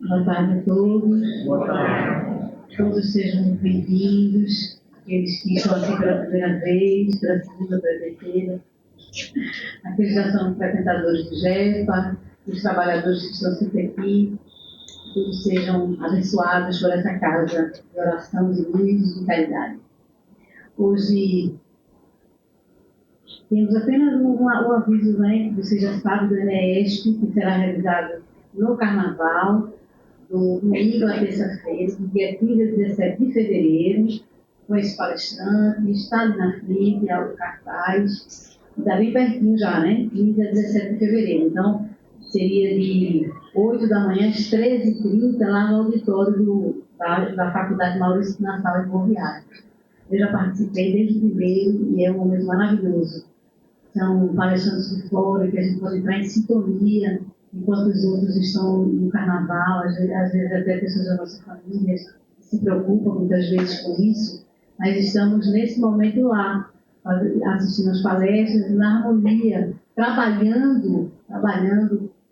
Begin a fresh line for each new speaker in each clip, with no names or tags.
Boa tarde a todos.
Boa tarde.
Todos sejam bem-vindos, aqueles que estão aqui pela primeira vez, pela segunda, pela terceira, aqueles que já são frequentadores do GEPA, os trabalhadores que estão sempre aqui, todos sejam abençoados por essa casa de oração, de luz e de caridade. Hoje temos apenas um aviso, né, que você já sabe, do ENEESP, que será realizado no Carnaval, do domingo à terça-feira, do dia 15 a 17 de fevereiro, com esse palestrante, está ali na frente, é o cartaz, está bem pertinho já, né? 15 a 17 de fevereiro. Então, seria de 8 da manhã às 13h30, lá no auditório da Faculdade Maurício Nassau, em Boa Viagem. Eu já participei desde o primeiro e é um momento maravilhoso. São palestrantes de fora que a gente pode entrar em sintonia enquanto os outros estão no carnaval, às vezes até pessoas da nossa família se preocupam muitas vezes com isso, mas estamos nesse momento lá, assistindo as palestras, na harmonia, trabalhando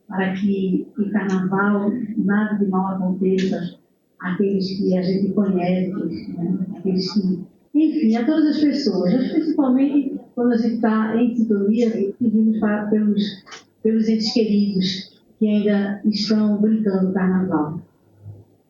para que o carnaval nada de mal aconteça àqueles que a gente conhece, né? Aqueles que, enfim, a todas as pessoas, mas principalmente quando a gente está em sintonia, pedimos pelos entes queridos que ainda estão brincando no carnaval,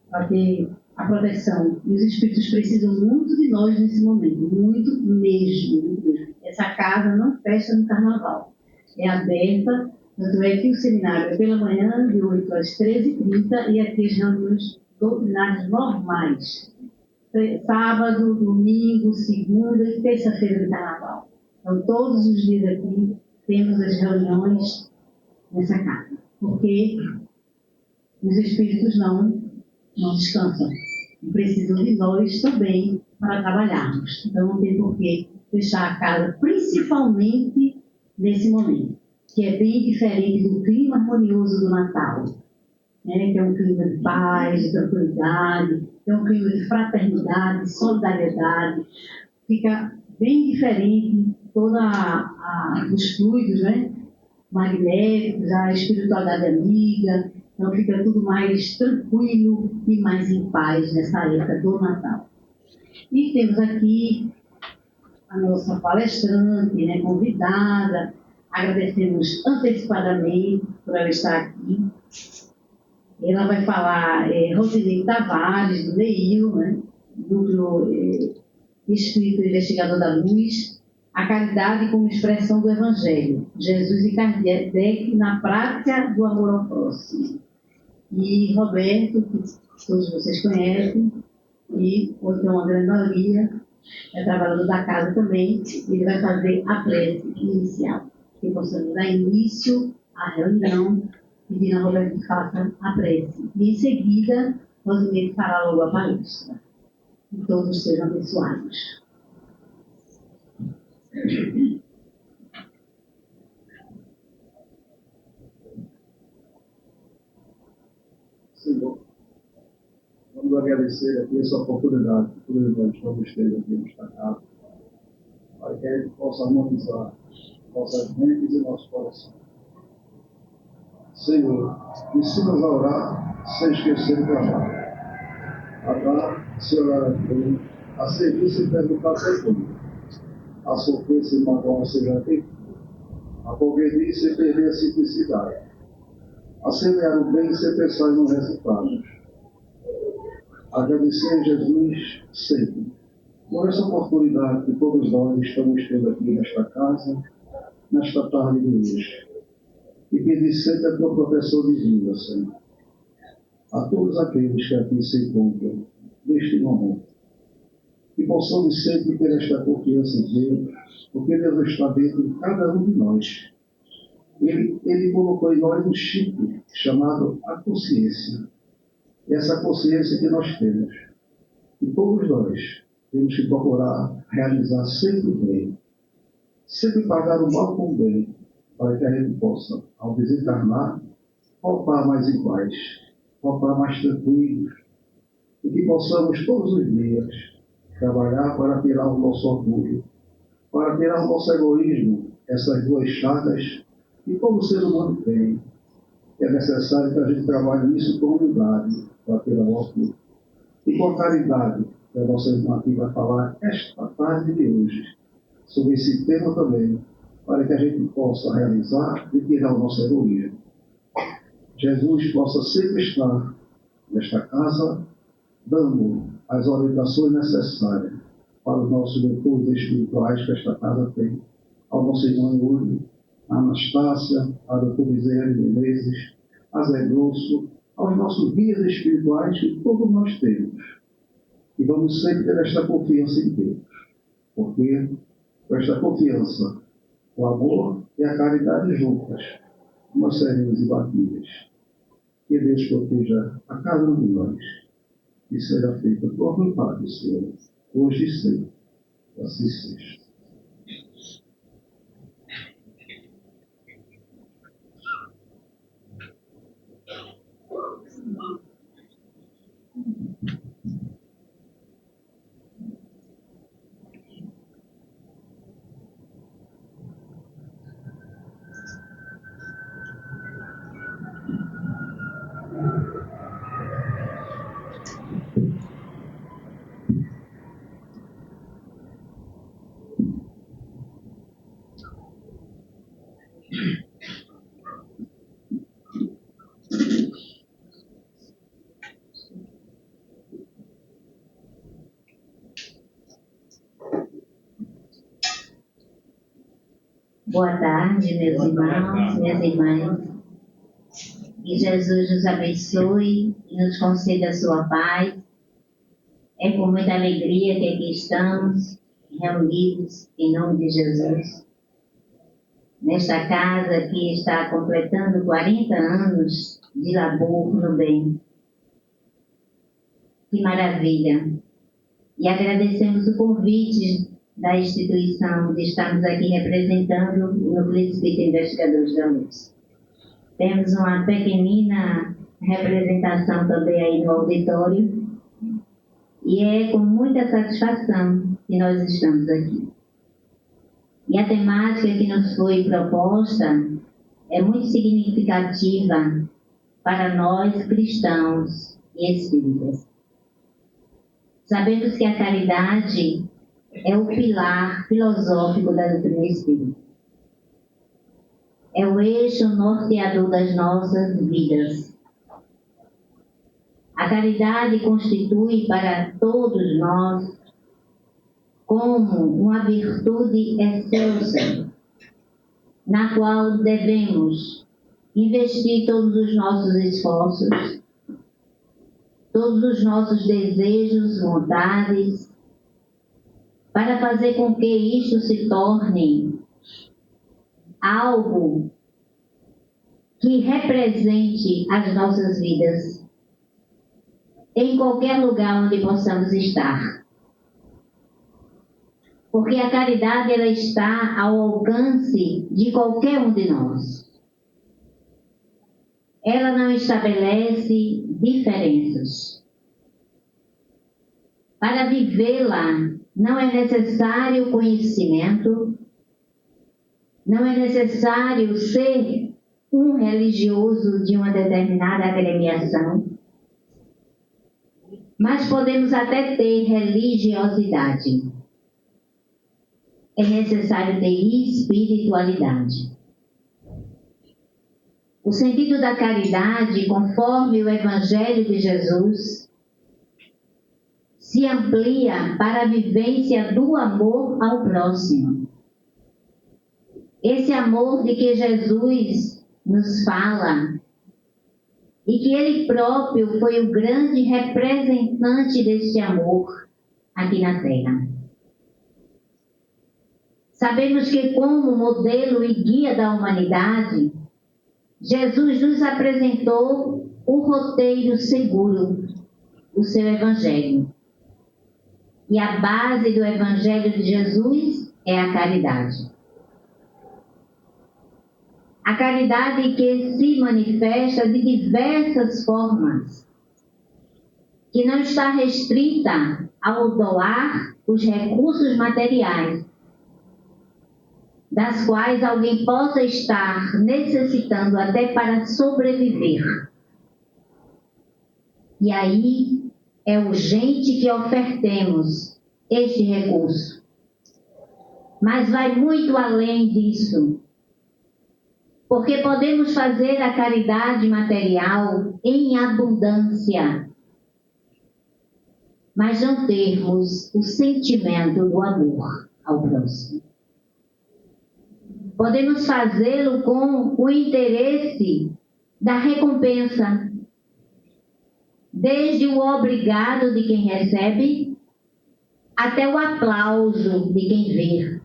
para ter a proteção. E os espíritos precisam muito de nós nesse momento, muito mesmo. Essa casa não fecha no carnaval, é aberta, tanto é que o seminário é pela manhã, de 8 às 13h30, e aqui as reuniões doutrinárias normais, sábado, domingo, segunda e terça-feira de carnaval. Então, todos os dias aqui temos as reuniões nessa casa, porque os espíritos não descansam e precisam de nós também para trabalharmos. Então, não tem por que fechar a casa, principalmente nesse momento, que é bem diferente do clima harmonioso do Natal, né? Que é um clima de paz, de tranquilidade, é um clima de fraternidade, de solidariedade. Fica bem diferente todos os fluidos, né? Magnéticos, a espiritualidade amiga, então fica tudo mais tranquilo e mais em paz nessa época do Natal. E temos aqui a nossa palestrante, né, convidada, agradecemos antecipadamente por ela estar aqui. Ela vai falar Rosinei Tavares, do NEIL, né, Núcleo Espírito Investigador da Luz, a caridade como expressão do Evangelho, Jesus e Kardec na prática do amor ao próximo. E Roberto, que todos vocês conhecem, e hoje é uma grande maioria, é trabalhador da casa também, ele vai fazer a prece inicial, que possamos dar início à reunião, pedindo a Roberto que faça a prece. E em seguida, Rosinei fará logo a palestra. E todos sejam abençoados.
Senhor, vamos agradecer aqui essa oportunidade que nós estamos tendo aqui nesta casa, para que a gente possa harmonizar nossas mentes e nosso coração. Senhor, ensina-nos a orar sem esquecer o trabalho, a dar, se orar a servir sem perguntar sem tudo, a sofrer sem magoar seja feito, a progredir sem perder a simplicidade, a semear o bem sem pensar nos resultados. Agradecer a Jesus sempre por essa oportunidade que todos nós estamos tendo aqui nesta casa, nesta tarde de hoje. E pedir sempre a tua proteção divina, Senhor, a todos aqueles que aqui se encontram neste momento. Que possamos sempre ter esta confiança em Deus, porque Deus está dentro de cada um de nós. Ele colocou em nós um chip chamado a consciência. Essa consciência que nós temos. E todos nós temos que procurar realizar sempre o bem. Sempre pagar o mal com o bem, para que a gente possa, ao desencarnar, voltar mais em paz, voltar mais tranquilos, e que possamos todos os dias trabalhar para tirar o nosso orgulho, para tirar o nosso egoísmo, essas duas chagas que todo ser humano tem, É necessário que a gente trabalhe isso com humildade, para ter a altura. E com a caridade, que a nossa irmã aqui vai falar esta tarde de hoje, sobre esse tema também, para que a gente possa realizar e tirar o nosso egoísmo. Jesus possa sempre estar nesta casa, dando as orientações necessárias para os nossos leitores espirituais que esta casa tem. Ao nosso irmão Yuri, a Anastácia, a doutora Bezerra de Menezes, a Zé Grosso, aos nossos guias espirituais que todos nós temos. E vamos sempre ter esta confiança em Deus. Porque com esta confiança, o amor e a caridade juntas, nós seremos imbatíveis. Que Deus proteja a cada um de nós e seja feita a tua vontade, Senhor, hoje e sempre. Assim seja.
Boa tarde, meus irmãos, minhas irmãs. Que Jesus nos abençoe e nos conceda a sua paz. É com muita alegria que aqui estamos, reunidos em nome de Jesus. Nesta casa que está completando 40 anos de labor no bem. Que maravilha! E agradecemos o convite da instituição de estarmos aqui representando o Núcleo Espírita Investigadores da Luz. Temos uma pequenina representação também aí no auditório e é com muita satisfação que nós estamos aqui. E a temática que nos foi proposta é muito significativa para nós cristãos e espíritas. Sabemos que a caridade é o pilar filosófico da doutrina espírita. É o eixo norteador das nossas vidas. A caridade constitui para todos nós como uma virtude excelsa, na qual devemos investir todos os nossos esforços, todos os nossos desejos, vontades, para fazer com que isto se torne algo que represente as nossas vidas em qualquer lugar onde possamos estar. Porque a caridade ela está ao alcance de qualquer um de nós. Ela não estabelece diferenças. Para vivê-la, não é necessário conhecimento, não é necessário ser um religioso de uma determinada agremiação, mas podemos até ter religiosidade. É necessário ter espiritualidade. O sentido da caridade, conforme o Evangelho de Jesus, se amplia para a vivência do amor ao próximo. Esse amor de que Jesus nos fala e que Ele próprio foi o grande representante deste amor aqui na Terra. Sabemos que como modelo e guia da humanidade, Jesus nos apresentou um roteiro seguro, o seu Evangelho. E a base do Evangelho de Jesus é a caridade. A caridade que se manifesta de diversas formas, que não está restrita ao doar os recursos materiais, das quais alguém possa estar necessitando até para sobreviver. E aí é urgente que ofertemos este recurso. Mas vai muito além disso, porque podemos fazer a caridade material em abundância, mas não termos o sentimento do amor ao próximo. Podemos fazê-lo com o interesse da recompensa, desde o obrigado de quem recebe até o aplauso de quem vê.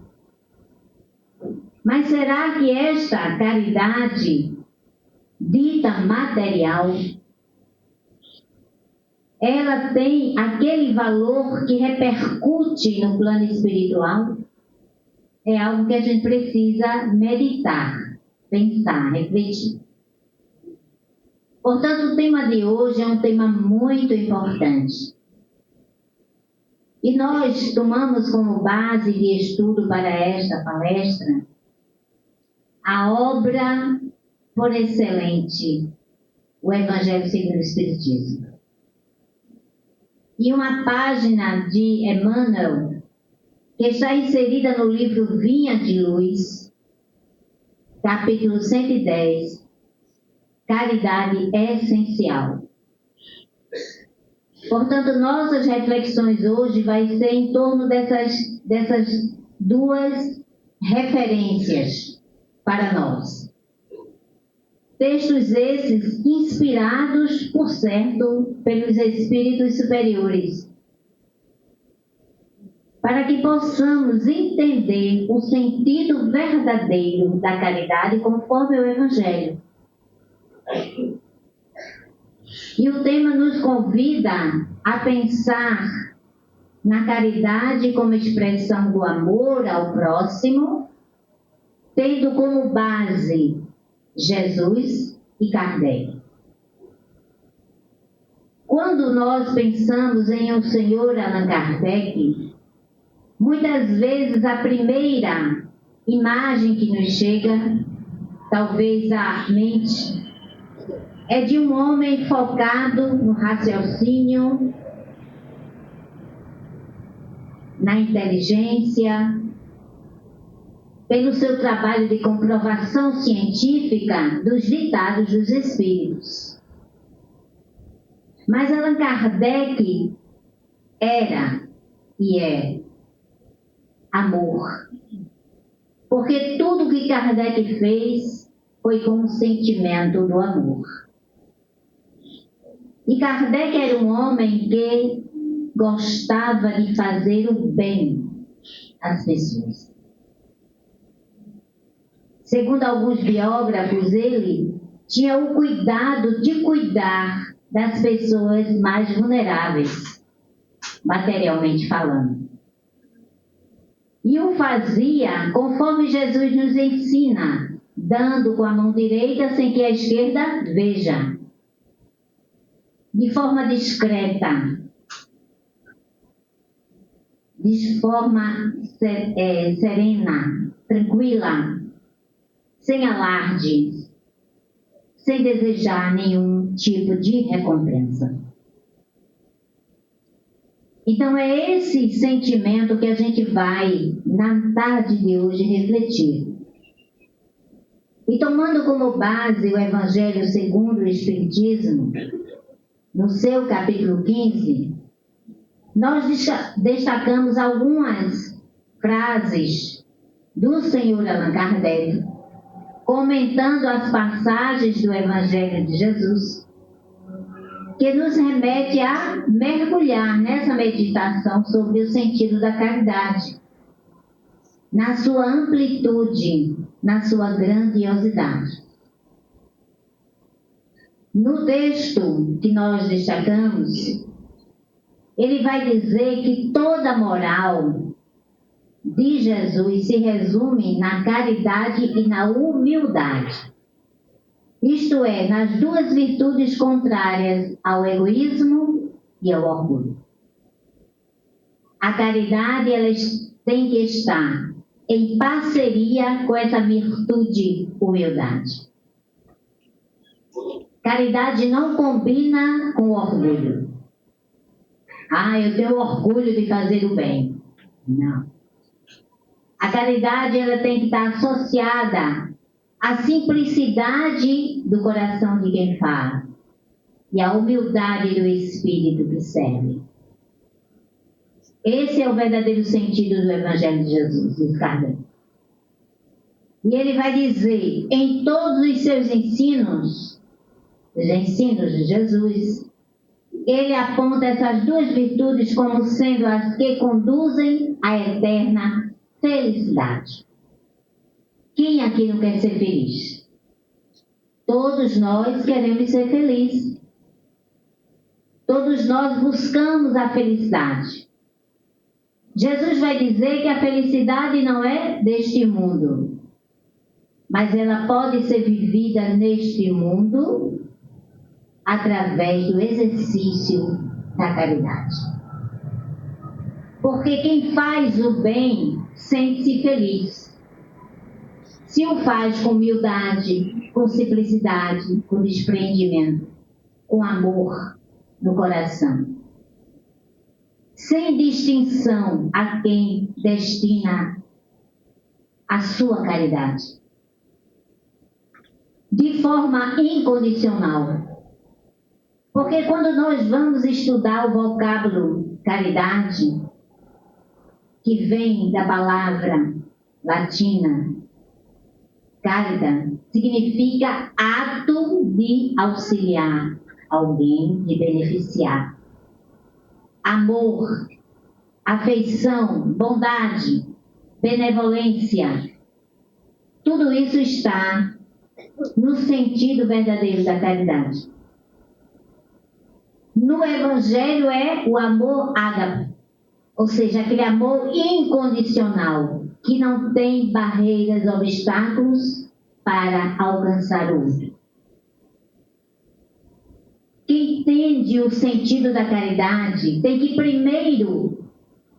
Mas será que esta caridade dita material, ela tem aquele valor que repercute no plano espiritual? É algo que a gente precisa meditar, pensar, refletir. Portanto, o tema de hoje é um tema muito importante. E nós tomamos como base de estudo para esta palestra a obra por excelente, o Evangelho segundo o Espiritismo. E uma página de Emmanuel, que está inserida no livro Vinha de Luz, capítulo 110, Caridade Essencial. Portanto, nossas reflexões hoje vai ser em torno dessas duas referências para nós. Textos esses inspirados, por certo, pelos espíritos superiores, para que possamos entender o sentido verdadeiro da caridade conforme o Evangelho. E o tema nos convida a pensar na caridade como expressão do amor ao próximo, tendo como base Jesus e Kardec. Quando nós pensamos em o Senhor Allan Kardec, muitas vezes a primeira imagem que nos chega, talvez à mente, é de um homem focado no raciocínio, na inteligência, pelo seu trabalho de comprovação científica dos ditados dos espíritos. Mas Allan Kardec era e é amor. Porque tudo que Kardec fez foi com o sentimento do amor. E Kardec era um homem que gostava de fazer o bem às pessoas. Segundo alguns biógrafos, ele tinha o cuidado de cuidar das pessoas mais vulneráveis, materialmente falando. E o fazia conforme Jesus nos ensina, dando com a mão direita sem que a esquerda veja, de forma discreta, de forma serena, tranquila, sem alarde, sem desejar nenhum tipo de recompensa. Então é esse sentimento que a gente vai, na tarde de hoje, refletir. E tomando como base o Evangelho segundo o Espiritismo, no seu capítulo 15, nós destacamos algumas frases do Senhor Allan Kardec, comentando as passagens do Evangelho de Jesus, que nos remete a mergulhar nessa meditação sobre o sentido da caridade, na sua amplitude, na sua grandiosidade. No texto que nós destacamos, ele vai dizer que toda a moral de Jesus se resume na caridade e na humildade. Isto é, nas duas virtudes contrárias ao egoísmo e ao orgulho. A caridade, ela tem que estar em parceria com essa virtude, humildade. Caridade não combina com orgulho. Ah, eu tenho orgulho de fazer o bem. Não. A caridade ela tem que estar associada à simplicidade do coração de quem fala e à humildade do espírito que serve. Esse é o verdadeiro sentido do Evangelho de Jesus, diz Kardec. E ele vai dizer, em todos os seus ensinos, os ensinos de Jesus, ele aponta essas duas virtudes como sendo as que conduzem à eterna felicidade. Quem aqui não quer ser feliz? Todos nós queremos ser felizes. Todos nós buscamos a felicidade. Jesus vai dizer que a felicidade não é deste mundo, mas ela pode ser vivida neste mundo através do exercício da caridade. Porque quem faz o bem sente-se feliz. Se o faz com humildade, com simplicidade, com desprendimento, com amor no coração. Sem distinção a quem destina a sua caridade. De forma incondicional. Porque quando nós vamos estudar o vocábulo caridade, que vem da palavra latina carita, significa ato de auxiliar alguém, de beneficiar. Amor, afeição, bondade, benevolência, tudo isso está no sentido verdadeiro da caridade. No Evangelho é o amor ágape, ou seja, aquele amor incondicional, que não tem barreiras, obstáculos para alcançar o outro. Quem entende o sentido da caridade tem que primeiro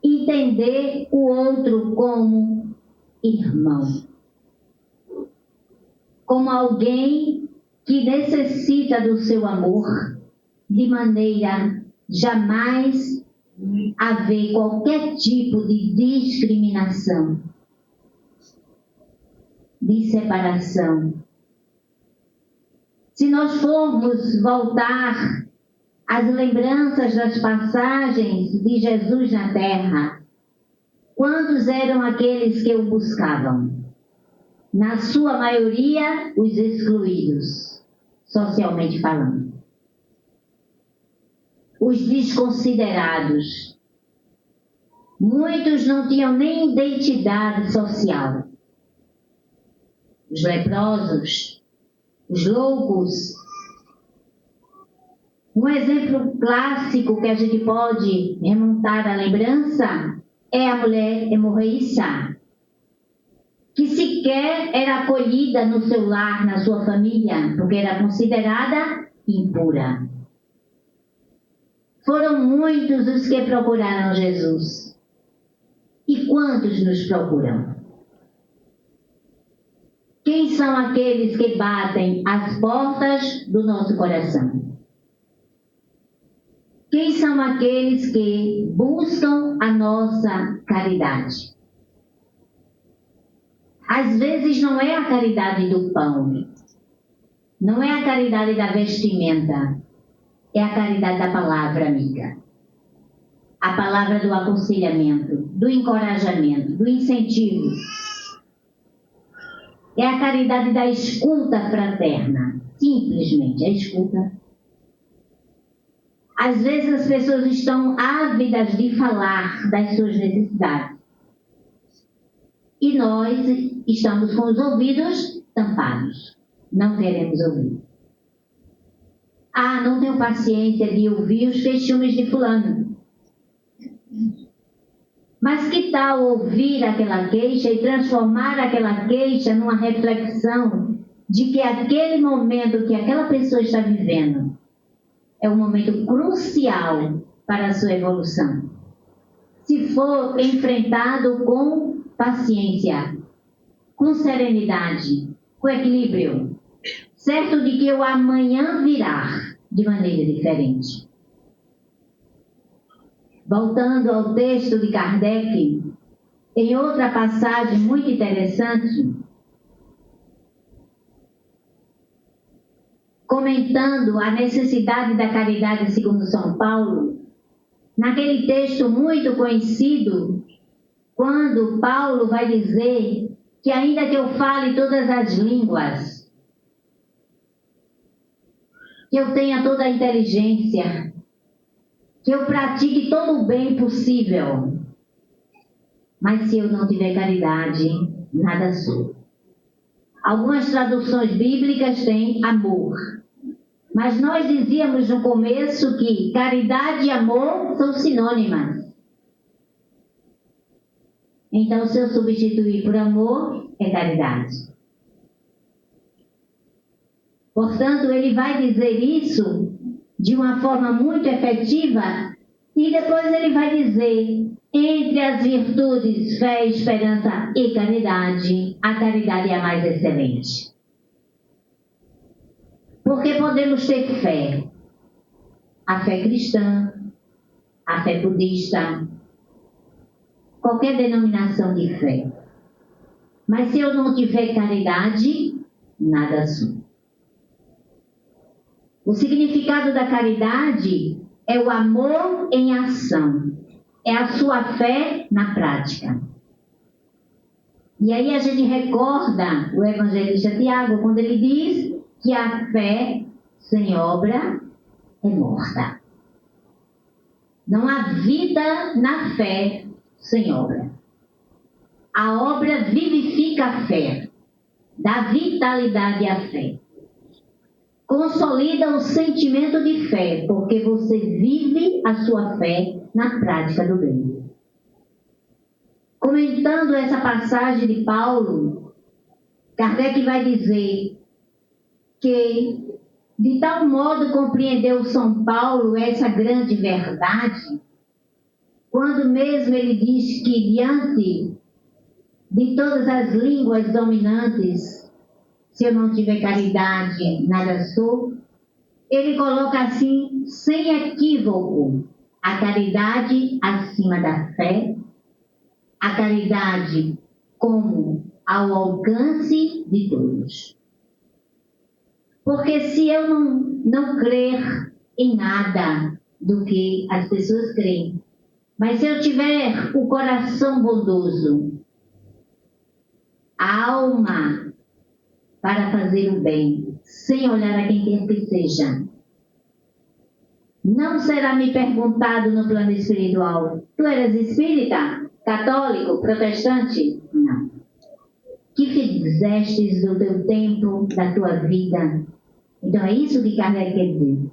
entender o outro como irmão. Como alguém que necessita do seu amor, de maneira jamais haver qualquer tipo de discriminação, de separação. Se nós formos voltar às lembranças das passagens de Jesus na terra, quantos eram aqueles que o buscavam? Na sua maioria, os excluídos, socialmente falando. Os desconsiderados. Muitos não tinham nem identidade social. Os leprosos, os loucos. Um exemplo clássico que a gente pode remontar à lembrança é a mulher hemorroíça, que sequer era acolhida no seu lar, na sua família, porque era considerada impura. Foram muitos os que procuraram Jesus. E quantos nos procuram? Quem são aqueles que batem as portas do nosso coração? Quem são aqueles que buscam a nossa caridade? Às vezes não é a caridade do pão, não é a caridade da vestimenta, é a caridade da palavra amiga. A palavra do aconselhamento, do encorajamento, do incentivo. É a caridade da escuta fraterna, simplesmente a escuta. Às vezes as pessoas estão ávidas de falar das suas necessidades. E nós estamos com os ouvidos tampados. Não queremos ouvir. Ah, não tenho paciência de ouvir os queixumes de fulano. Mas que tal ouvir aquela queixa e transformar aquela queixa numa reflexão de que aquele momento que aquela pessoa está vivendo é um momento crucial para a sua evolução. Se for enfrentado com paciência, com serenidade, com equilíbrio, certo de que o amanhã virá de maneira diferente. Voltando ao texto de Kardec, em outra passagem muito interessante, comentando a necessidade da caridade segundo São Paulo, naquele texto muito conhecido, quando Paulo vai dizer que ainda que eu fale todas as línguas, que eu tenha toda a inteligência, que eu pratique todo o bem possível, mas se eu não tiver caridade, nada sou. Algumas traduções bíblicas têm amor, mas nós dizíamos no começo que caridade e amor são sinônimas. Então, se eu substituir por amor, é caridade. Portanto, ele vai dizer isso de uma forma muito efetiva e depois ele vai dizer, entre as virtudes, fé, esperança e caridade, a caridade é a mais excelente. Porque podemos ter fé, a fé cristã, a fé budista, qualquer denominação de fé. Mas se eu não tiver caridade, nada sou. O significado da caridade é o amor em ação, é a sua fé na prática. E aí a gente recorda o evangelista Tiago, quando ele diz que a fé sem obra é morta. Não há vida na fé sem obra. A obra vivifica a fé, dá vitalidade à fé. Consolida o sentimento de fé, porque você vive a sua fé na prática do bem. Comentando essa passagem de Paulo, Kardec vai dizer que, de tal modo compreendeu São Paulo essa grande verdade, quando mesmo ele diz que diante de todas as línguas dominantes, se eu não tiver caridade, nada sou, ele coloca assim, sem equívoco, a caridade acima da fé, a caridade como ao alcance de todos. Porque se eu não crer em nada do que as pessoas creem, mas se eu tiver o coração bondoso, a alma para fazer o bem, sem olhar a quem quer que seja, não será me perguntado no plano espiritual: tu eras espírita, católico, protestante? Não. Que fizestes do teu tempo, da tua vida? Então é isso que Kardec quer dizer.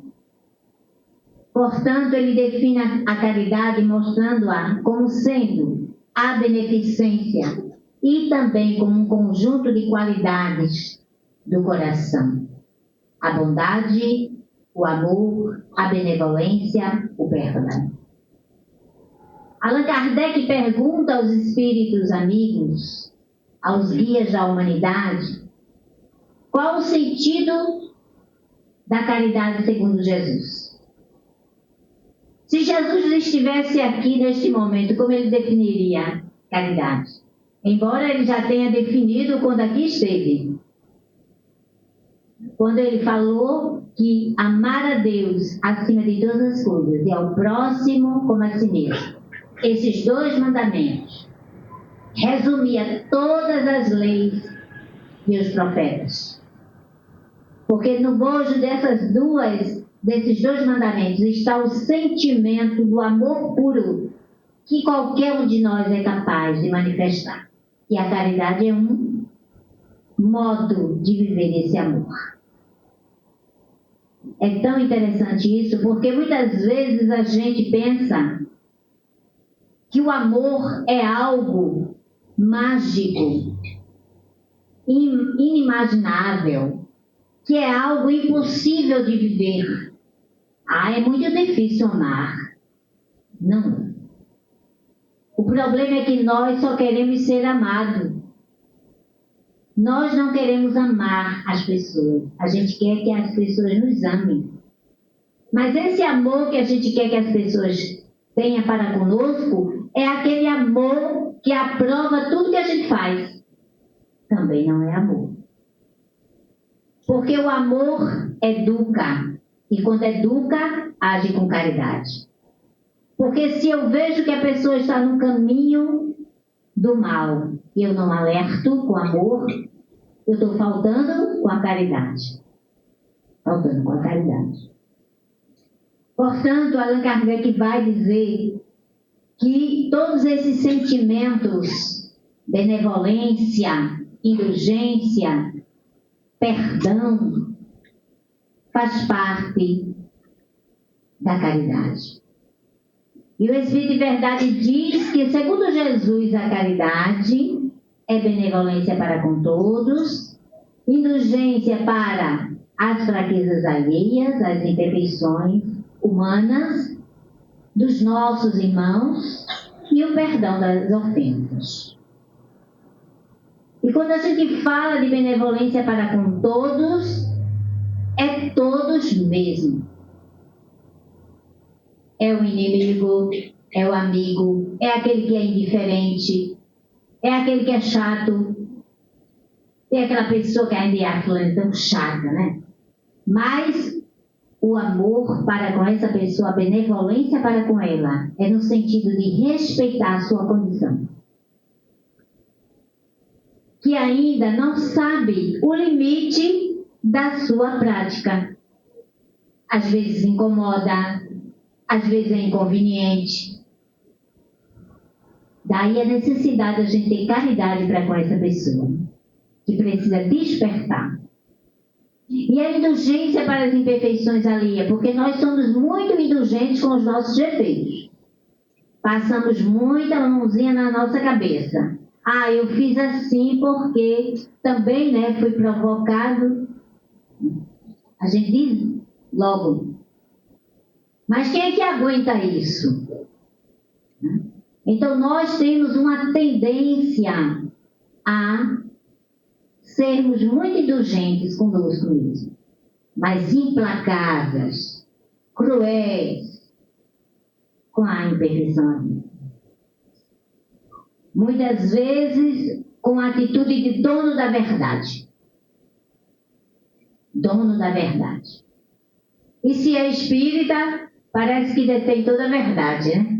Portanto, ele define a caridade mostrando-a como sendo a beneficência e também como um conjunto de qualidades do coração. A bondade, o amor, a benevolência, o perdão. Allan Kardec pergunta aos espíritos amigos, aos guias da humanidade, qual o sentido da caridade segundo Jesus? Se Jesus estivesse aqui neste momento, como ele definiria caridade? Embora ele já tenha definido quando aqui esteve. Quando ele falou que amar a Deus acima de todas as coisas e ao próximo como a si mesmo. Esses dois mandamentos resumia todas as leis e os profetas. Porque no bojo desses dois mandamentos está o sentimento do amor puro que qualquer um de nós é capaz de manifestar. E a caridade é um modo de viver esse amor. É tão interessante isso, porque muitas vezes a gente pensa que o amor é algo mágico, inimaginável, que é algo impossível de viver. É muito difícil amar. Não. O problema é que nós só queremos ser amados. Nós não queremos amar as pessoas. A gente quer que as pessoas nos amem. Mas esse amor que a gente quer que as pessoas tenham para conosco é aquele amor que aprova tudo que a gente faz. Também não é amor. Porque o amor educa. E quando educa, age com caridade. Porque se eu vejo que a pessoa está no caminho do mal e eu não alerto com amor, eu estou faltando com a caridade. Faltando com a caridade. Portanto, Allan Kardec vai dizer que todos esses sentimentos, benevolência, indulgência, perdão, faz parte da caridade. E o Espírito de Verdade diz que, segundo Jesus, a caridade é benevolência para com todos, indulgência para as fraquezas alheias, as imperfeições humanas dos nossos irmãos e o perdão das ofensas. E quando a gente fala de benevolência para com todos, é todos mesmo. É o inimigo, é o amigo, é aquele que é indiferente, é aquele que é chato, é aquela pessoa que ainda é tão chata, né? Mas o amor para com essa pessoa, a benevolência para com ela, é no sentido de respeitar a sua condição. Que ainda não sabe o limite da sua prática. Às vezes incomoda, às vezes é inconveniente. Daí a necessidade de a gente ter caridade para com essa pessoa, que precisa despertar. E a indulgência para as imperfeições alheias, porque nós somos muito indulgentes com os nossos defeitos. Passamos muita mãozinha na nossa cabeça. Ah, eu fiz assim porque também, né, fui provocado. A gente diz logo. Mas quem é que aguenta isso? Então, nós temos uma tendência a sermos muito indulgentes conosco mesmo, mas implacáveis, cruéis com a imperfeição. Muitas vezes com a atitude de dono da verdade. Dono da verdade. E se é espírita, parece que detém toda a verdade, né?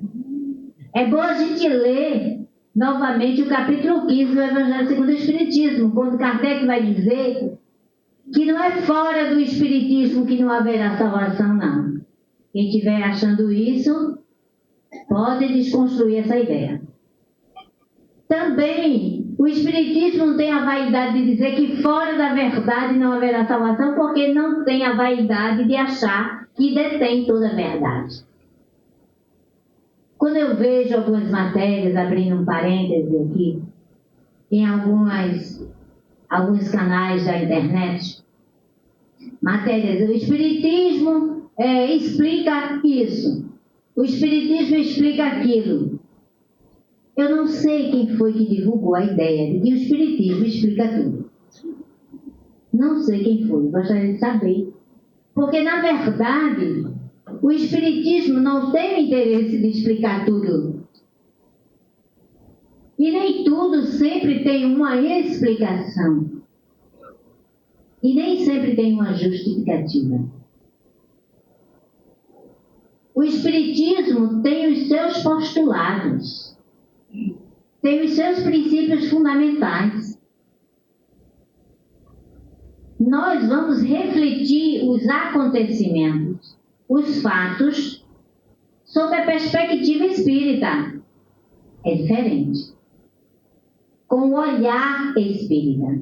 É bom a gente ler novamente o capítulo 15 do Evangelho segundo o Espiritismo, quando Kardec vai dizer que não é fora do Espiritismo que não haverá salvação, não. Quem estiver achando isso, pode desconstruir essa ideia. Também, o Espiritismo não tem a vaidade de dizer que fora da verdade não haverá salvação, porque não tem a vaidade de achar que detém toda a verdade. Quando eu vejo algumas matérias, abrindo um parêntese aqui, em alguns canais da internet, matérias, o Espiritismo explica isso, o Espiritismo explica aquilo. Eu não sei quem foi que divulgou a ideia de que o Espiritismo explica tudo. Não sei quem foi, gostaria de saber. Porque, na verdade, o Espiritismo não tem o interesse de explicar tudo. E nem tudo sempre tem uma explicação. E nem sempre tem uma justificativa. O Espiritismo tem os seus postulados. Tem os seus princípios fundamentais. Nós vamos refletir os acontecimentos, os fatos, sob a perspectiva espírita. É diferente. Com o olhar espírita.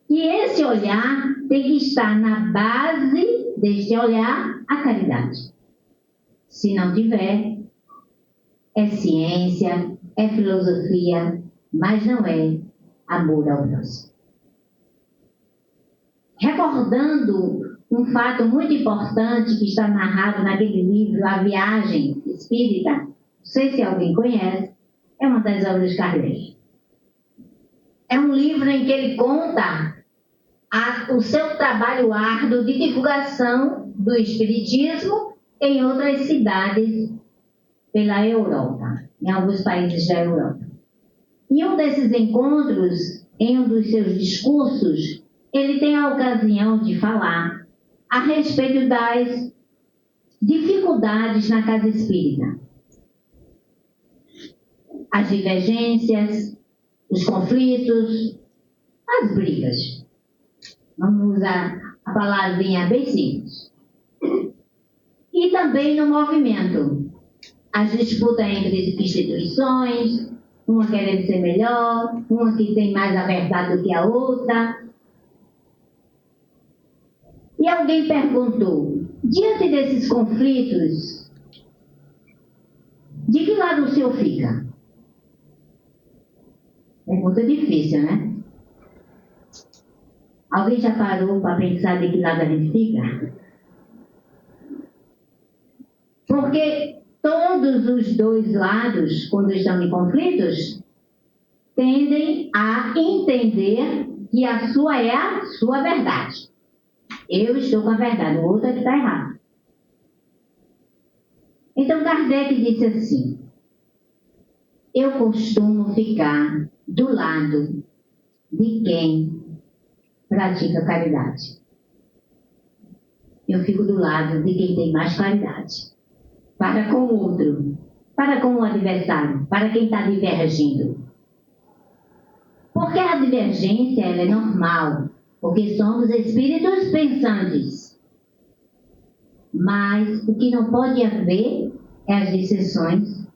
E esse olhar tem que estar na base deste olhar, a caridade. Se não tiver, é ciência, é filosofia, mas não é amor ao próximo. Recordando um fato muito importante que está narrado naquele livro, A Viagem Espírita, não sei se alguém conhece, é uma das obras de Kardec. É um livro em que ele conta o seu trabalho árduo de divulgação do Espiritismo em outras cidades pela Europa, em alguns países da Europa. Em um desses encontros, em um dos seus discursos, ele tem a ocasião de falar a respeito das dificuldades na casa espírita. As divergências, os conflitos, as brigas. Vamos usar a palavrinha bem simples. E também no movimento. As disputas entre instituições, uma querendo ser melhor, uma que tem mais a verdade do que a outra. E alguém perguntou, diante desses conflitos, de que lado o senhor fica? Pergunta difícil, né? Alguém já parou para pensar de que lado a gente fica? Porque todos os dois lados, quando estão em conflitos, tendem a entender que a sua é a sua verdade. Eu estou com a verdade, o outro é que está errado. Então Kardec disse assim, eu costumo ficar do lado de quem pratica caridade. Eu fico do lado de quem tem mais caridade. Para com o outro, para com o adversário, para quem está divergindo. Porque a divergência ela é normal, porque somos espíritos pensantes. Mas o que não pode haver é as dissensões,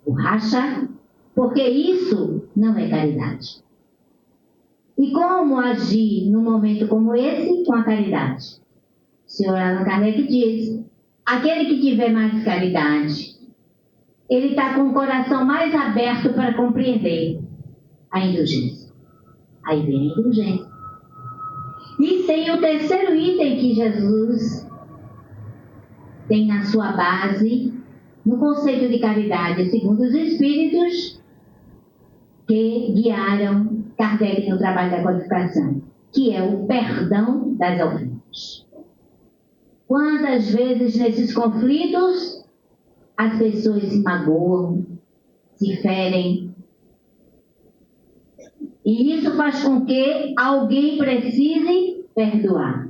o racha, porque isso não é caridade. E como agir num momento como esse com a caridade? O senhor Allan Kardec diz, aquele que tiver mais caridade, ele está com o coração mais aberto para compreender a indulgência. Aí vem a indulgência. E tem o terceiro item que Jesus tem na sua base, no conceito de caridade, segundo os Espíritos que guiaram Kardec no trabalho da codificação, que é o perdão das ofensas. Quantas vezes nesses conflitos as pessoas se magoam, se ferem, e isso faz com que alguém precise perdoar.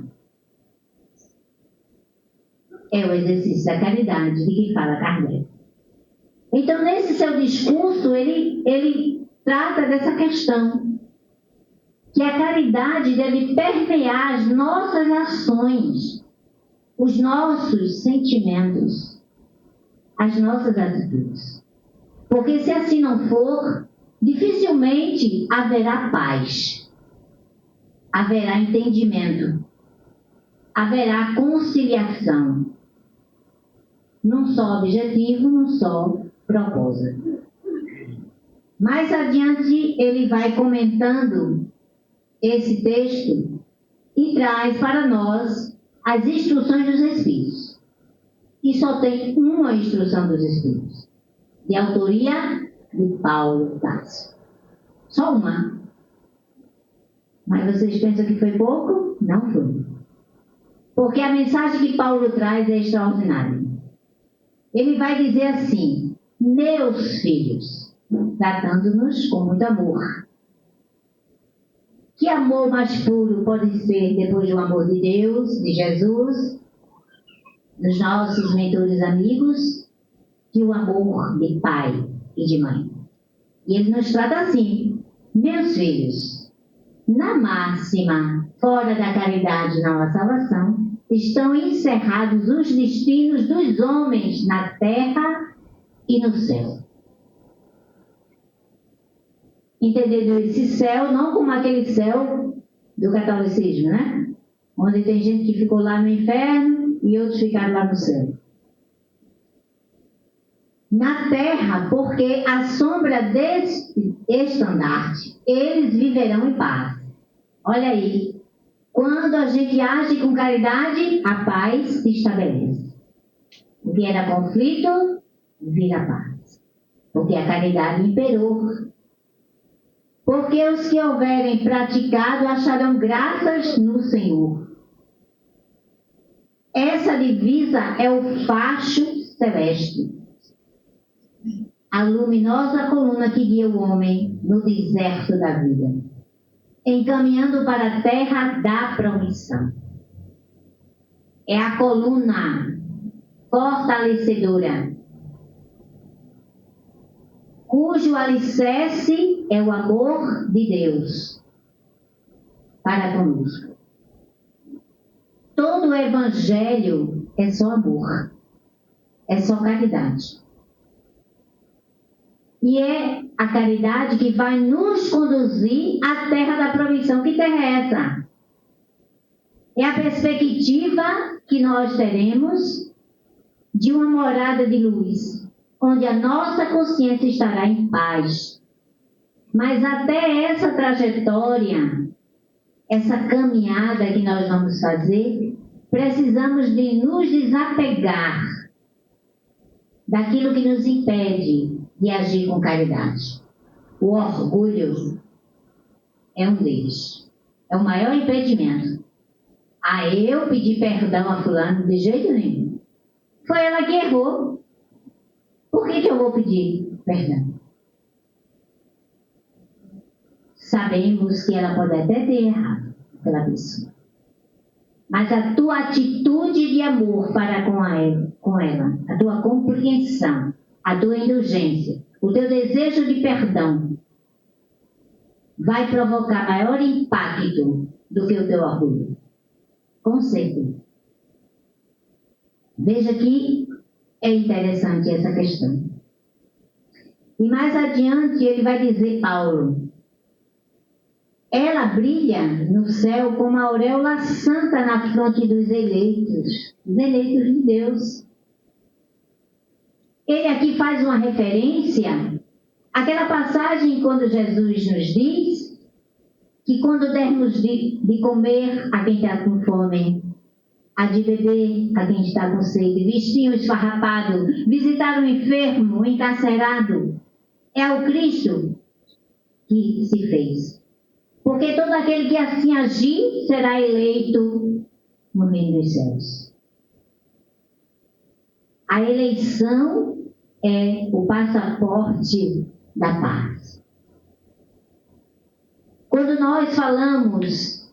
É o exercício da caridade de que fala Kardec. Então, nesse seu discurso, ele trata dessa questão, que a caridade deve permear as nossas ações, os nossos sentimentos, as nossas atitudes. Porque se assim não for, dificilmente haverá paz, haverá entendimento, haverá conciliação, num só objetivo, num só propósito. Mais adiante, ele vai comentando esse texto e traz para nós as instruções dos Espíritos. E só tem uma instrução dos Espíritos, de autoria de Paulo Tássio. Só uma. Mas vocês pensam que foi pouco? Não foi. Porque a mensagem que Paulo traz é extraordinária. Ele vai dizer assim, meus filhos, tratando-nos com muito amor. Que amor mais puro pode ser depois do amor de Deus, de Jesus, dos nossos mentores amigos, que o amor de pai e de mãe. E ele nos trata assim, meus filhos, na máxima, fora da caridade não há salvação, estão encerrados os destinos dos homens na terra e no céu. Entendendo esse céu, não como aquele céu do catolicismo, né? Onde tem gente que ficou lá no inferno e outros ficaram lá no céu. Na terra, porque à sombra deste estandarte, eles viverão em paz. Olha aí, quando a gente age com caridade, a paz se estabelece. O que era conflito, vira paz. porque a caridade imperou. Porque os que houverem praticado acharão graças no Senhor. Essa divisa é o facho celeste, a luminosa coluna que guia o homem no deserto da vida, encaminhando para a terra da promissão. É a coluna fortalecedora, cujo alicerce é o amor de Deus para conosco. Todo o evangelho é só amor, é só caridade. E é a caridade que vai nos conduzir à terra da promissão. Que terra é essa? É a perspectiva que nós teremos de uma morada de luz, onde a nossa consciência estará em paz. Mas até essa trajetória, essa caminhada que nós vamos fazer, precisamos de nos desapegar daquilo que nos impede de agir com caridade. O orgulho é um deles. É o maior impedimento. Eu pedir perdão a fulano de jeito nenhum. Foi ela que errou. Por que eu vou pedir perdão? Sabemos que ela pode até ter errado, aquela pessoa. Mas a tua atitude de amor para com ela, a tua compreensão, a tua indulgência, o teu desejo de perdão, vai provocar maior impacto do que o teu orgulho. Com certeza. Veja que é interessante essa questão. E mais adiante ele vai dizer, Paulo, ela brilha no céu como a auréola santa na fronte dos eleitos de Deus. Ele aqui faz uma referência àquela passagem quando Jesus nos diz que quando dermos de comer a quem está com fome, a de beber a quem está com sede, vestir o esfarrapado, visitar o enfermo, o encarcerado, é o Cristo que se fez. Porque todo aquele que assim agir será eleito no reino dos céus. A eleição é o passaporte da paz. Quando nós falamos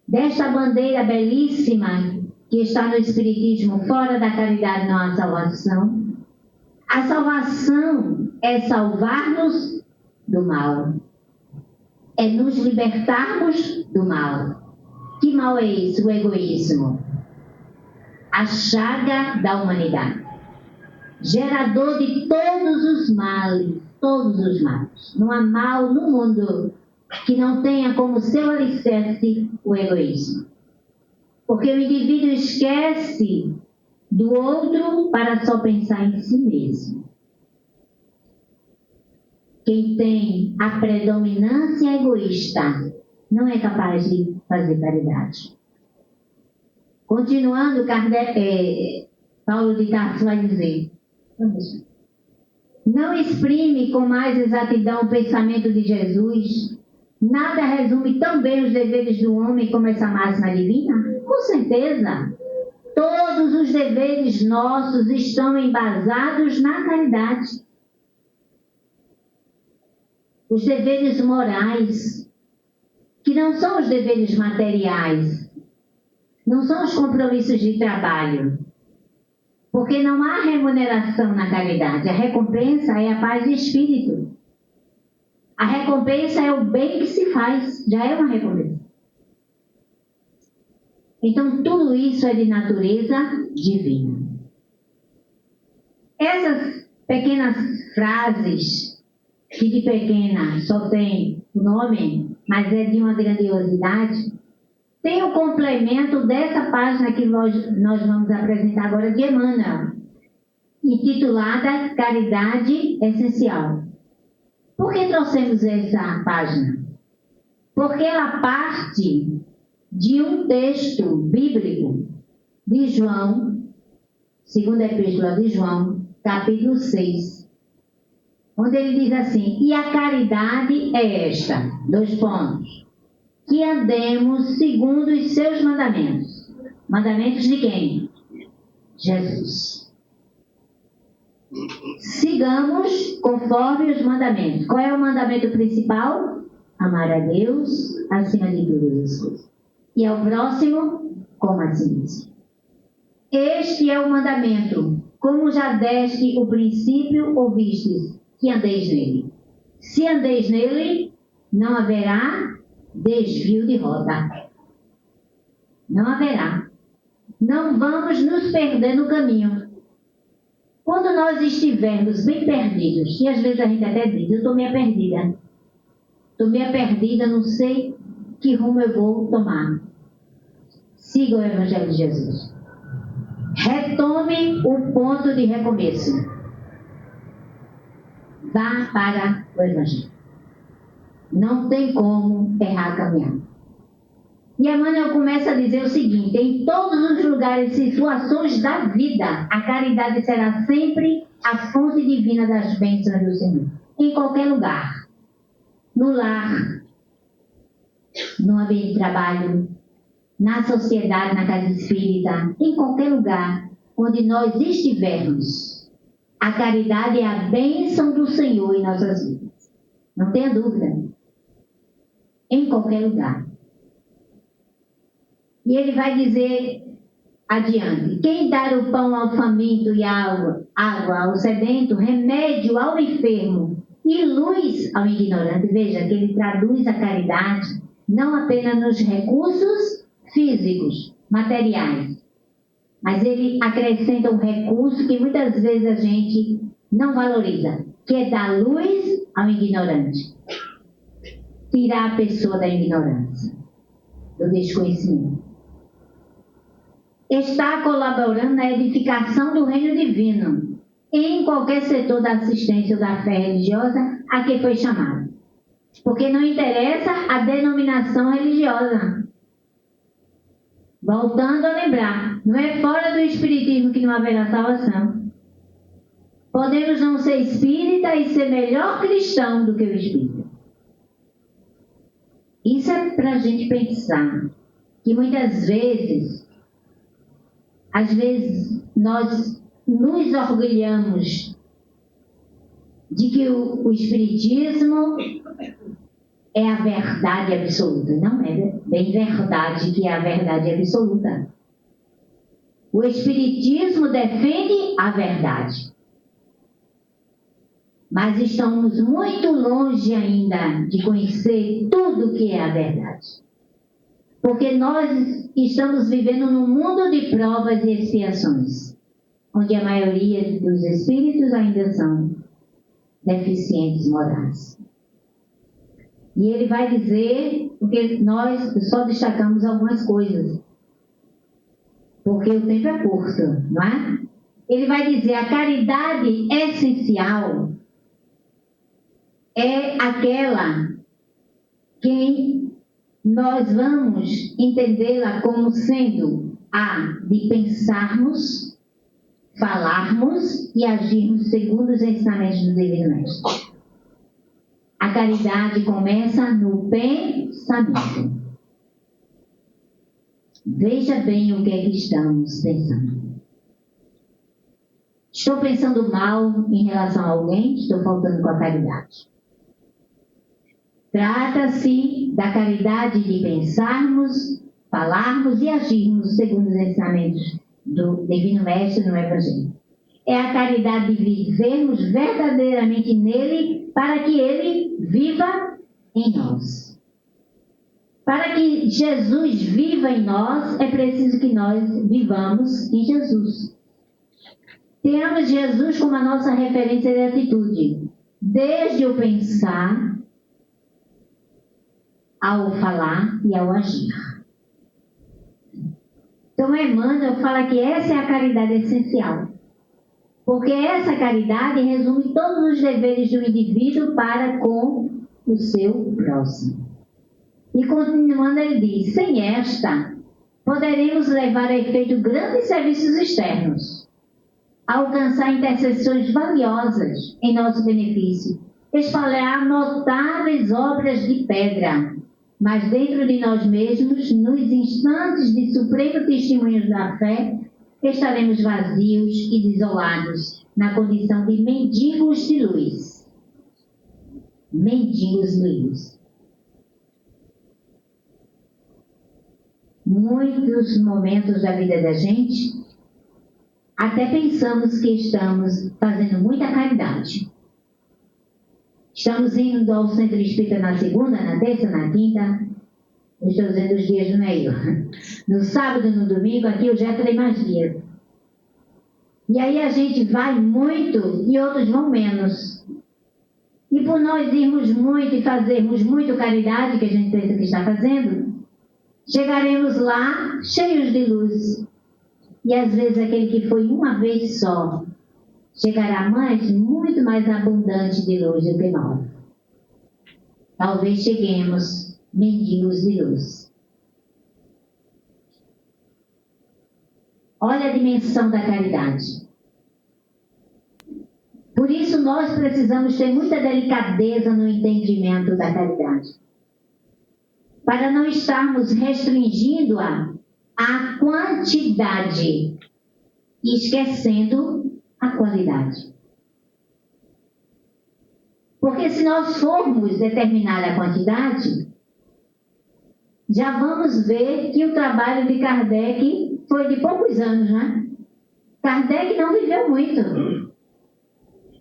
desta bandeira belíssima que está no Espiritismo, fora da caridade não há salvação, a salvação é salvar-nos do mal. É nos libertarmos do mal. Que mal é esse? O egoísmo. A chaga da humanidade. Gerador de todos os males. Todos os males. Não há mal no mundo que não tenha como seu alicerce o egoísmo. Porque o indivíduo esquece do outro para só pensar em si mesmo. Quem tem a predominância egoísta não é capaz de fazer caridade. Continuando, Paulo de Tarso vai dizer, não exprime com mais exatidão o pensamento de Jesus. Nada resume tão bem os deveres do homem como essa máxima divina? Com certeza. Todos os deveres nossos estão embasados na caridade. Os deveres morais, que não são os deveres materiais, não são os compromissos de trabalho, porque não há remuneração na caridade. A recompensa é a paz de espírito. A recompensa é o bem que se faz, já é uma recompensa. Então, tudo isso é de natureza divina. Essas pequenas frases, que de pequena só tem o nome, mas é de uma grandiosidade, tem o complemento dessa página que nós vamos apresentar agora de Emmanuel, intitulada Caridade Essencial. Por que trouxemos essa página? Porque ela parte de um texto bíblico de João, segunda epístola de João, capítulo 6, onde ele diz assim: e a caridade é esta, 2 pontos, que andemos segundo os seus mandamentos. Mandamentos de quem? Jesus. Sigamos conforme os mandamentos. Qual é o mandamento principal? Amar a Deus acima de todas as coisas. E ao próximo, como a si mesmo. Este é o mandamento. Como já deste o princípio, ouvistes, que andeis nele. Se andeis nele, não haverá desvio de rota. Não haverá. Não vamos nos perder no caminho. Quando nós estivermos bem perdidos, e às vezes a gente até diz: eu estou meio perdida. Estou meio perdida, não sei que rumo eu vou tomar. Siga o Evangelho de Jesus. Retome o ponto de recomeço. Vá para o Evangelho. Não tem como errar a caminhada. E Emmanuel começa a dizer o seguinte: em todos os lugares e situações da vida, a caridade será sempre a fonte divina das bênçãos do Senhor. Em qualquer lugar. No lar, no ambiente de trabalho, na sociedade, na casa espírita, em qualquer lugar onde nós estivermos, a caridade é a bênção do Senhor em nossas vidas. Não tenha dúvida. Em qualquer lugar. E ele vai dizer adiante: quem dar o pão ao faminto e água ao sedento, remédio ao enfermo e luz ao ignorante. Veja que ele traduz a caridade não apenas nos recursos físicos, materiais, mas ele acrescenta um recurso que muitas vezes a gente não valoriza, que é dar luz ao ignorante. Tirar a pessoa da ignorância, do desconhecimento. Está colaborando na edificação do reino divino, em qualquer setor da assistência ou da fé religiosa a que foi chamado. Porque não interessa a denominação religiosa. Voltando a lembrar, não é fora do espiritismo que não haverá salvação. Podemos não ser espírita e ser melhor cristão do que o espírita. Isso é para a gente pensar que muitas vezes, às vezes nós nos orgulhamos de que o espiritismo é a verdade absoluta. Não é bem verdade que é a verdade absoluta. O espiritismo defende a verdade. Mas estamos muito longe ainda de conhecer tudo que é a verdade. Porque nós estamos vivendo num mundo de provas e expiações, onde a maioria dos espíritos ainda são deficientes morais. E ele vai dizer, porque nós só destacamos algumas coisas, porque o tempo é curto, não é? Ele vai dizer: a caridade essencial é aquela que nós vamos entendê-la como sendo a de pensarmos, falarmos e agirmos segundo os ensinamentos do Divino Mestre. A caridade começa no pensamento. Veja bem o que é que estamos pensando. Estou pensando mal em relação a alguém? Estou faltando com a caridade. Trata-se da caridade de pensarmos, falarmos e agirmos segundo os ensinamentos do Divino Mestre no Evangelho. É a caridade de vivermos verdadeiramente nele para que ele viva em nós. Para que Jesus viva em nós, é preciso que nós vivamos em Jesus. Tenhamos Jesus como a nossa referência de atitude, desde o pensar, ao falar e ao agir. Então, Emmanuel fala que essa é a caridade essencial. Porque essa caridade resume todos os deveres do indivíduo para com o seu próximo. E continuando, ele diz: sem esta, poderemos levar a efeito grandes serviços externos. alcançar intercessões valiosas em nosso benefício, espalhar notáveis obras de pedra, mas dentro de nós mesmos, nos instantes de supremo testemunho da fé, estaremos vazios e desolados, na condição de mendigos de luz. Mendigos de luz. Muitos momentos da vida da gente, até pensamos que estamos fazendo muita caridade. Estamos indo ao centro espírita na segunda, na terça, na quinta. Eu estou dizendo os dias do meio. No sábado, no domingo, aqui eu já terei mais dias. E aí a gente vai muito e outros vão menos. E por nós irmos muito e fazermos muito caridade, que a gente pensa que está fazendo, chegaremos lá cheios de luz. E às vezes aquele que foi uma vez só, chegará muito mais abundante de luz do que nós. Talvez cheguemos mendigos de luz. Olha a dimensão da caridade. Por isso nós precisamos ter muita delicadeza no entendimento da caridade. Para não estarmos restringindo-a à quantidade e esquecendo a qualidade. Porque se nós formos determinar a quantidade, já vamos ver que o trabalho de Kardec foi de poucos anos, né? Kardec não viveu muito.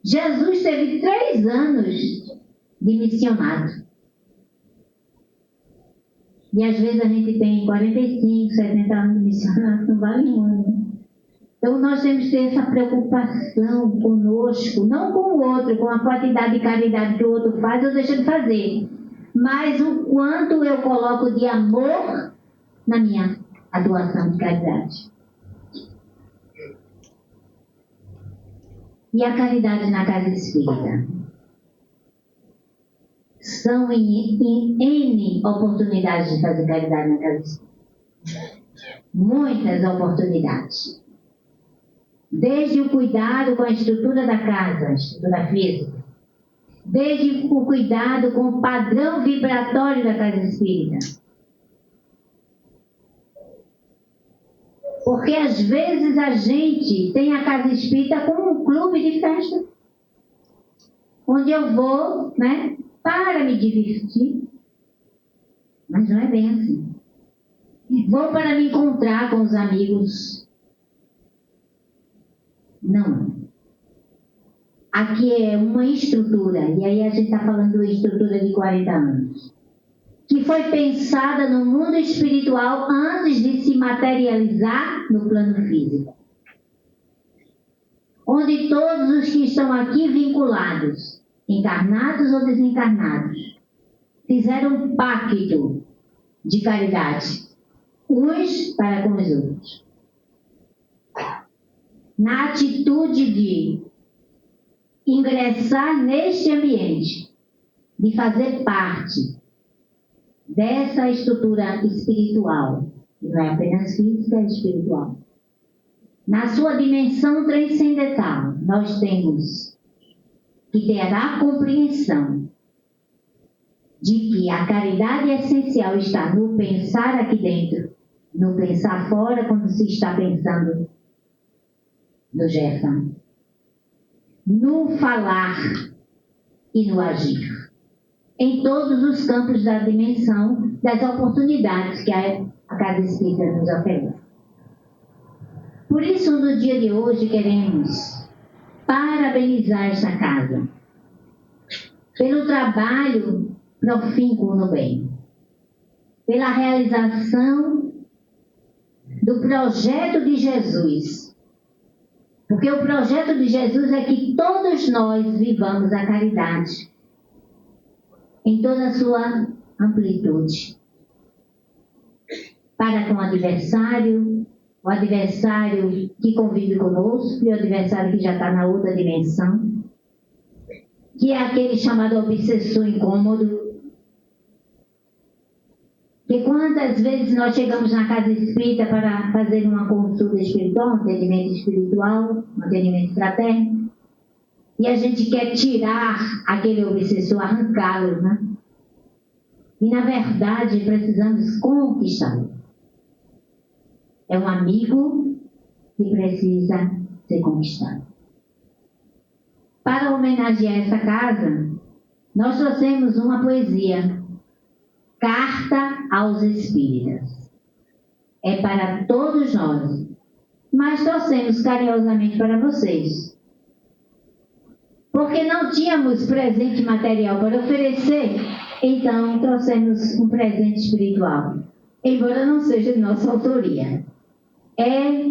Jesus teve 3 anos de missionário. E às vezes a gente tem 45, 70 anos de missionário, não vale muito. Então nós temos que ter essa preocupação conosco, não com o outro, com a quantidade de caridade que o outro faz ou deixa de fazer, mas o quanto eu coloco de amor na minha doação de caridade. E a caridade na casa espírita? São em N oportunidades de fazer caridade na casa espírita. Muitas oportunidades. Desde o cuidado com a estrutura da casa, a estrutura física. Desde o cuidado com o padrão vibratório da casa espírita. Porque às vezes a gente tem a casa espírita como um clube de festa. Onde eu vou, né, para me divertir. Mas não é bem assim. Vou para me encontrar com os amigos. Não. Aqui é uma estrutura, e aí a gente está falando de estrutura de 40 anos, que foi pensada no mundo espiritual antes de se materializar no plano físico. Onde todos os que estão aqui vinculados, encarnados ou desencarnados, fizeram um pacto de caridade, uns para com os outros. Na atitude de ingressar neste ambiente, de fazer parte dessa estrutura espiritual, que não é apenas física, é espiritual. Na sua dimensão transcendental, nós temos que ter a compreensão de que a caridade essencial está no pensar aqui dentro, no pensar fora, quando se está pensando no Jefferson, no falar e no agir, em todos os campos da dimensão das oportunidades que a Casa Espírita nos oferece. Por isso, no dia de hoje, queremos parabenizar esta casa pelo trabalho profícuo no bem, pela realização do projeto de Jesus. Porque o projeto de Jesus é que todos nós vivamos a caridade em toda a sua amplitude. Para com o adversário que convive conosco e o adversário que já está na outra dimensão, que é aquele chamado obsessor incômodo, que Que quantas vezes nós chegamos na casa espírita para fazer uma consulta espiritual, um atendimento espiritual, um atendimento fraterno, e a gente quer tirar aquele obsessor, arrancá-lo, né? E na verdade precisamos conquistá-lo. É um amigo que precisa ser conquistado. Para homenagear essa casa, nós trouxemos uma poesia, Carta aos Espíritas. É para todos nós, mas trouxemos carinhosamente para vocês. Porque não tínhamos presente material para oferecer, então trouxemos um presente espiritual, embora não seja de nossa autoria. É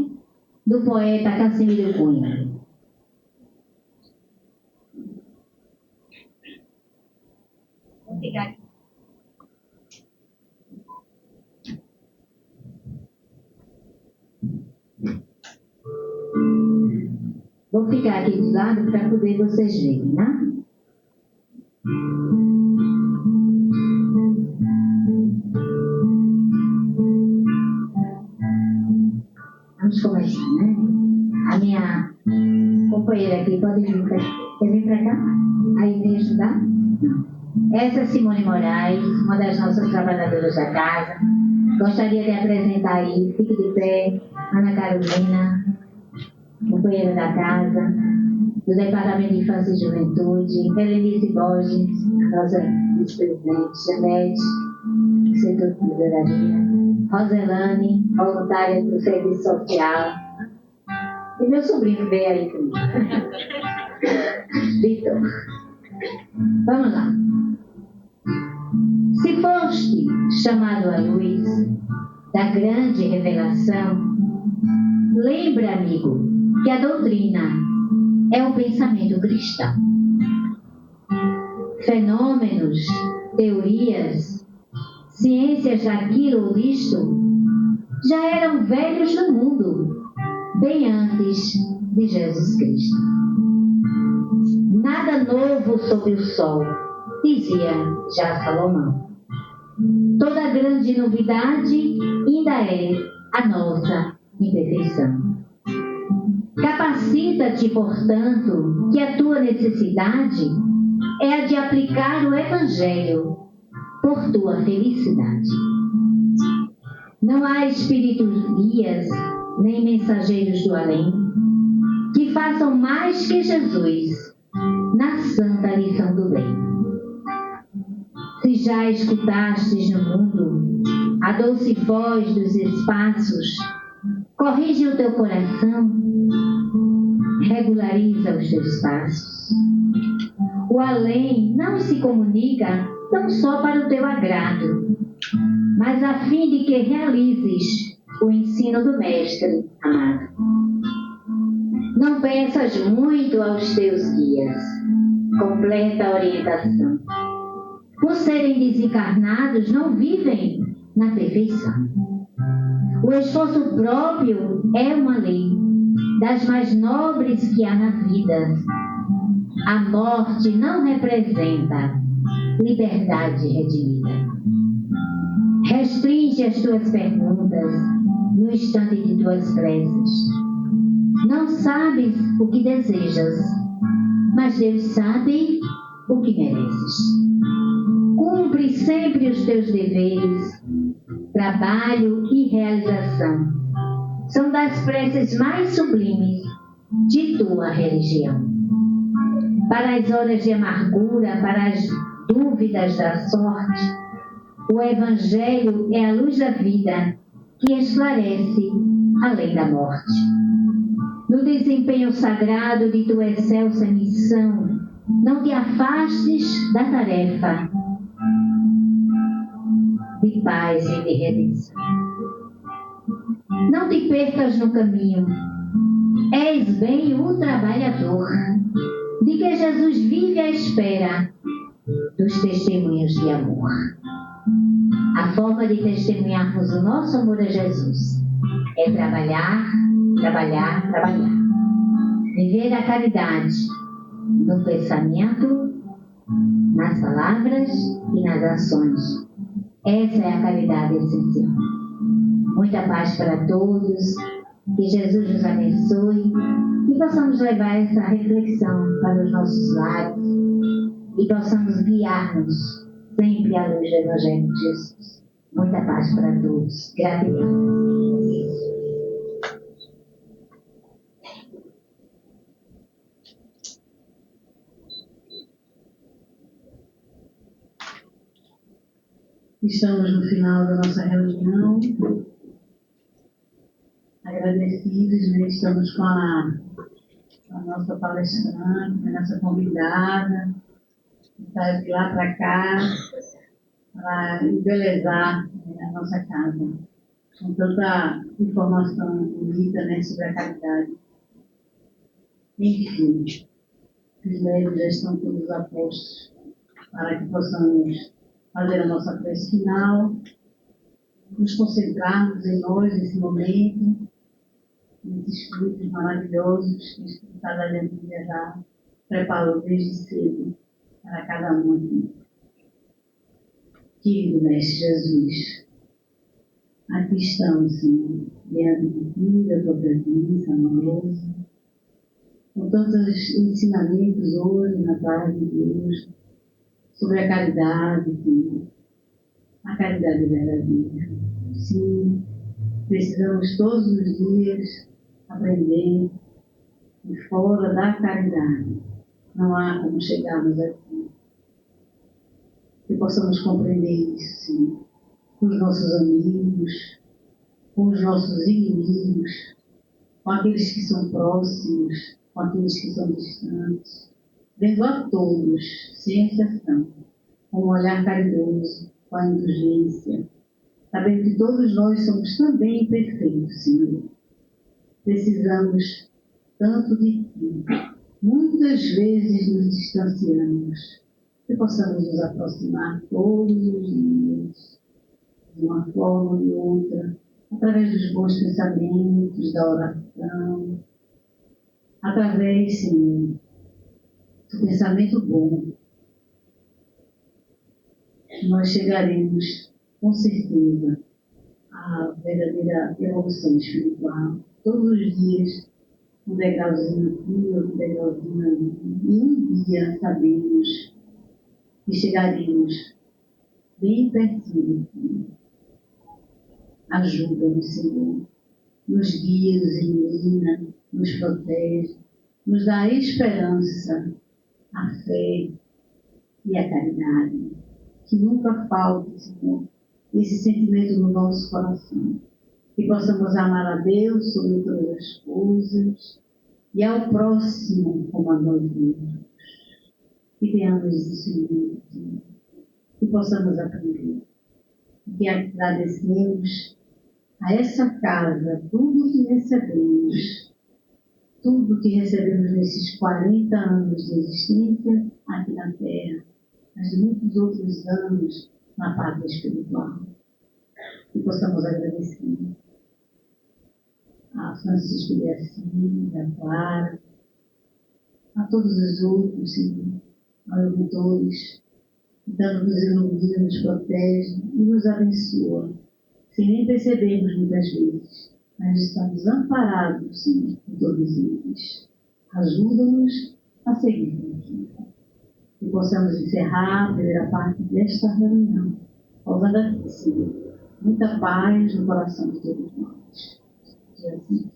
do poeta Cassimiro Cunha. Vou pegar aqui. Vou ficar aqui de lado para poder vocês verem, né? Vamos começar, né? A minha companheira aqui pode vir para cá. Quer vir para cá? Aí vem ajudar? Não. Essa é Simone Moraes, uma das nossas trabalhadoras da casa. Gostaria de apresentar aí, fique de pé, Ana Carolina, companheira da casa, do Departamento de Infância e Juventude, Helenice Borges, a nossa vice-presidente, Janete, do setor de tesouraria, Roselane, voluntária do Serviço Social, e meu sobrinho veio aí comigo, Vitor. Vamos lá. Se foste chamado à luz da grande revelação, lembra, amigo, que a doutrina é o pensamento cristão. Fenômenos, teorias, ciências daquilo ou disto, já eram velhos no mundo, bem antes de Jesus Cristo. Nada novo sob o sol, dizia já Salomão. Toda grande novidade ainda é a nossa imperfeição. Capacita-te, portanto, que a tua necessidade é a de aplicar o Evangelho por tua felicidade. Não há espíritos guias, nem mensageiros do além, que façam mais que Jesus na santa lição do bem. Se já escutastes no mundo a doce voz dos espaços, corrige o teu coração, regulariza os teus passos. O além não se comunica não só para o teu agrado, mas a fim de que realizes o ensino do Mestre amado. Não peças muito aos teus guias, completa orientação. Por serem desencarnados, não vivem na perfeição. O esforço próprio é uma lei, das mais nobres que há na vida. A morte não representa liberdade redimida. Restringe as tuas perguntas no instante de tuas preces. Não sabes o que desejas, mas Deus sabe o que mereces. Cumpre sempre os teus deveres. Trabalho e realização são das preces mais sublimes de tua religião. Para as horas de amargura, para as dúvidas da sorte, o Evangelho é a luz da vida que esclarece além da morte. No desempenho sagrado de tua excelsa missão, não te afastes da tarefa de paz e de redenção. Não te percas no caminho. És bem o trabalhador, de que Jesus vive à espera dos testemunhos de amor. A forma de testemunharmos o nosso amor a Jesus é trabalhar, trabalhar, trabalhar. Viver a caridade no pensamento, nas palavras e nas ações. Essa é a caridade essencial. Muita paz para todos, que Jesus nos abençoe, que possamos levar essa reflexão para os nossos lares e possamos guiar-nos sempre à luz do Evangelho de Jesus. Muita paz para todos. Gratidão.
Estamos no final da nossa reunião. Agradecidos, né? Estamos com a nossa palestrante, a nossa convidada, que está de lá para cá, para embelezar, né, a nossa casa, com tanta informação bonita, né, sobre a caridade. Enfim, os meios já estão todos apostos para que possamos fazer a nossa prece final, nos concentrarmos em nós nesse momento, nesses frutos maravilhosos que o Espírito da Aleluia já preparou desde cedo para cada um aqui. Querido Mestre Jesus, aqui estamos, Senhor, diante de ti, da tua presença amorosa, com tantos ensinamentos hoje, na tarde de hoje, sobre a caridade, Senhor, a caridade verdadeira. Sim, precisamos todos os dias aprender que fora da caridade não há como chegarmos aqui. Que possamos compreender isso, Senhor, com os nossos amigos, com os nossos inimigos, com aqueles que são próximos, com aqueles que são distantes, vendo a todos, sem exceção, com um olhar caridoso, com a indulgência, sabendo que todos nós somos também imperfeitos, Senhor. Precisamos tanto de Ti. Muitas vezes nos distanciamos, que possamos nos aproximar todos os dias, de uma forma ou de outra, através dos bons pensamentos, da oração, através, Senhor, do pensamento bom. Nós chegaremos, com certeza, à verdadeira evolução espiritual. Todos os dias, um degrauzinho aqui, outro degrauzinho ali. E um dia sabemos que chegaremos bem pertinho. Ajuda-nos, Senhor. Nos guia, nos ilumina, nos protege, nos dá a esperança, a fé e a caridade. Que nunca falte, Senhor, esse sentimento no nosso coração. Que possamos amar a Deus sobre todas as coisas e ao próximo como a nós mesmos. Que tenhamos isso em mente, que possamos aprender. Que agradecemos a essa casa tudo que recebemos, tudo que recebemos nesses 40 anos de existência aqui na Terra, mas de muitos outros anos na pátria espiritual. Que possamos agradecer a Francisco de Assis, a Clara, a todos os outros, Senhor, aos mentores, que tanto nos ilumina, nos protege e nos abençoa, sem nem percebermos muitas vezes, mas estamos amparados, Senhor, por todos eles. Ajuda-nos a seguir aqui. Que possamos encerrar a primeira parte desta reunião, causando aqui, Senhor, muita paz no coração de todos nós. Que assim